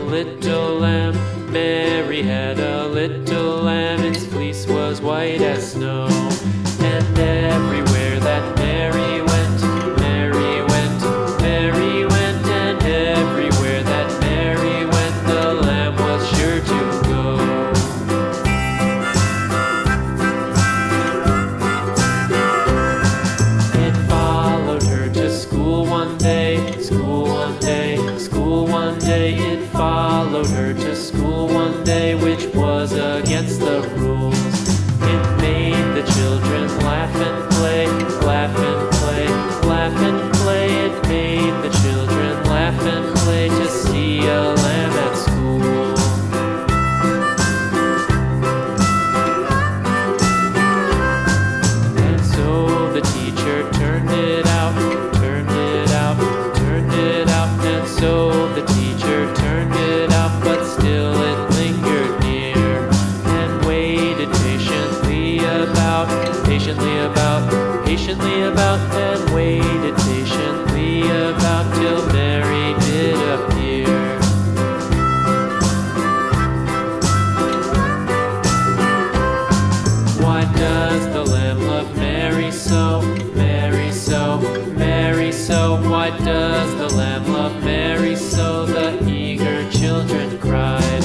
little lamb. Mary had a little lamb, its fleece was white as snow. And everywhere that Mary went, Mary went, Mary went. And everywhere that Mary went, the lamb was sure to go. It followed her to school one day, school one day, school one day. It followed her to school one day, which was against the rules. It made the children laugh and play, laugh and play, laugh and play. It made the children laugh and play to see a lamb at school. And so the teacher turned it out, turned it out, turned it out. And so the teacher turned it out, but still it lingered near and waited patiently about, patiently about, patiently about, and waited patiently about till Mary did appear. Why does the lamb love Mary so, Mary so, Mary so? Why does the lamb love Mary so? The eager children cried.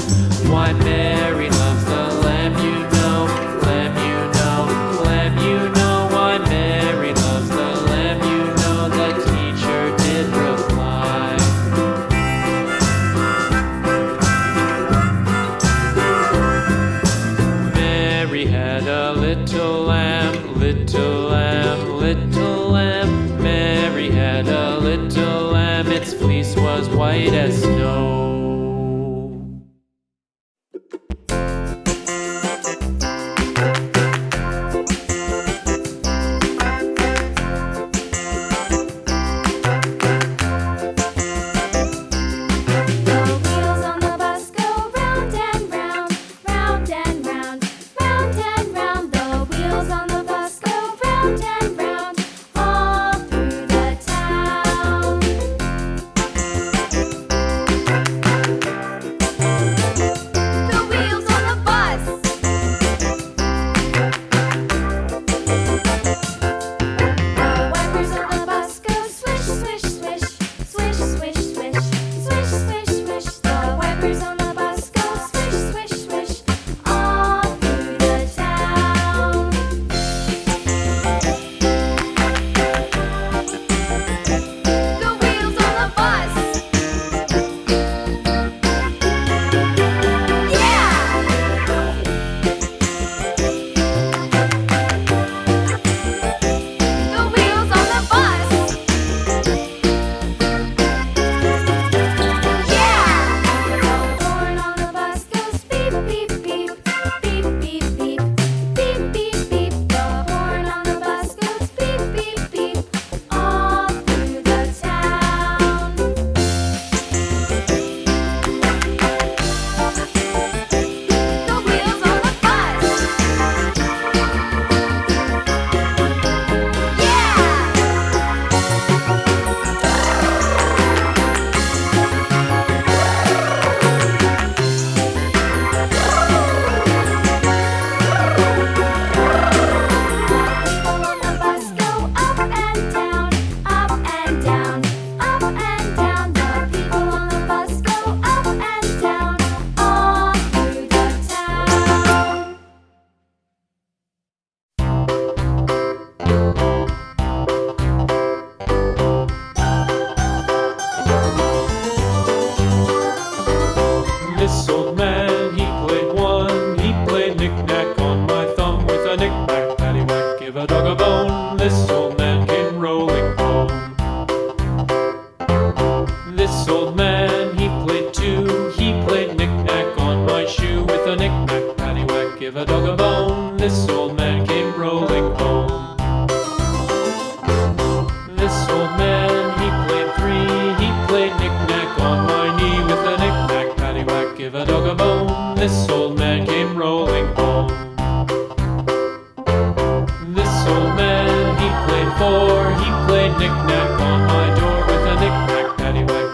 Why Mary loves the lamb, you know, lamb, you know, lamb, you know. Why Mary loves the lamb, you know, the teacher did reply. Mary had a little lamb, little lamb, little lamb. Mary had a little lamb, its fleece was white as snow.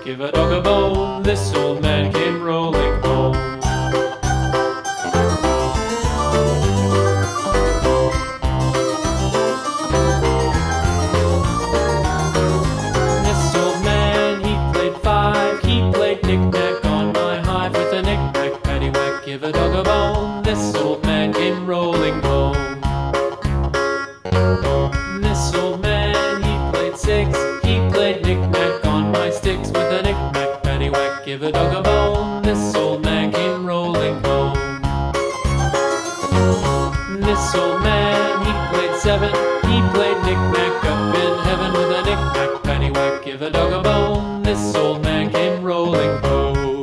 Give a dog a bone. This old man came rolling. This old man, he played 7. He played knick-knack up in heaven with a knick-knack, paddywhack, give a dog a bone. This old man came rolling home.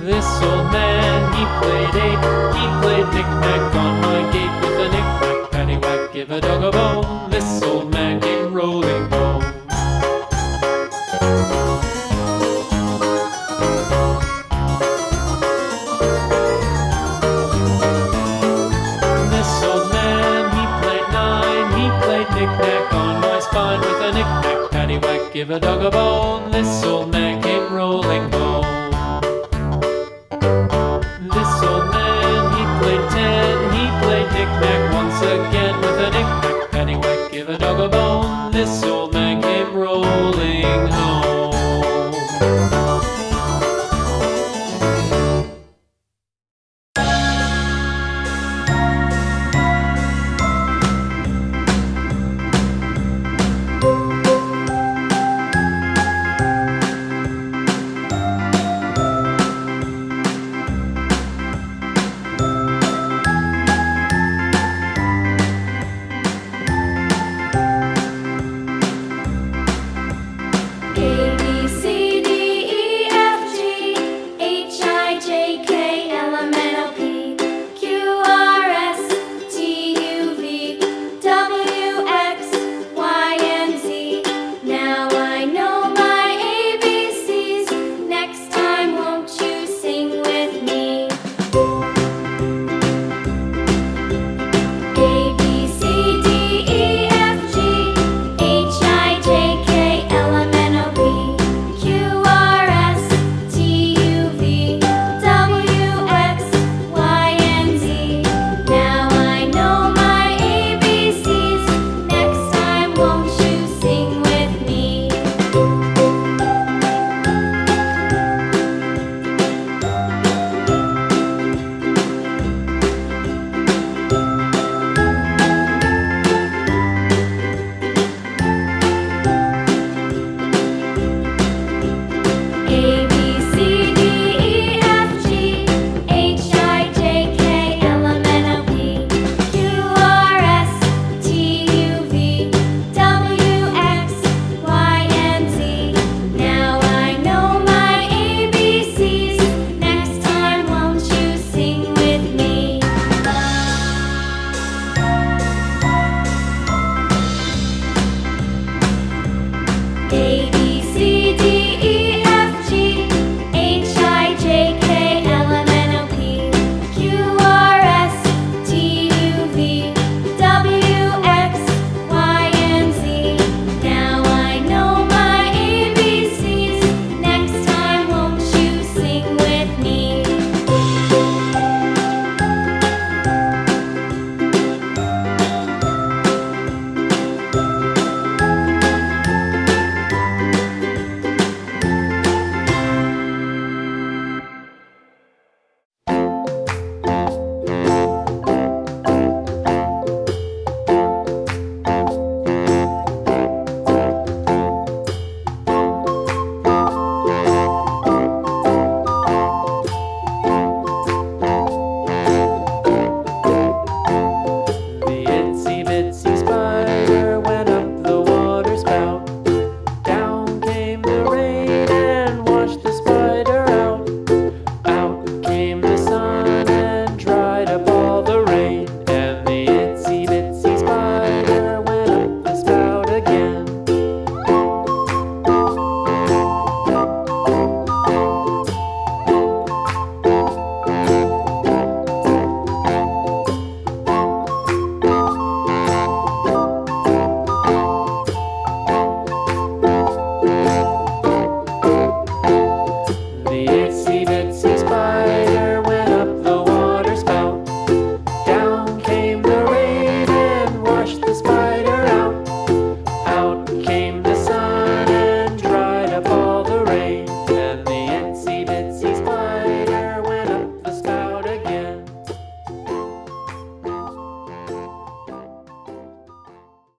This old man, he played 8. He played knick-knack on my gate with a knick-knack, paddywhack, give a dog a bone. This old man came rolling home. This old man, he played 9. He played knick-knack on my spine with a knick-knack, paddywhack, give a dog a bone.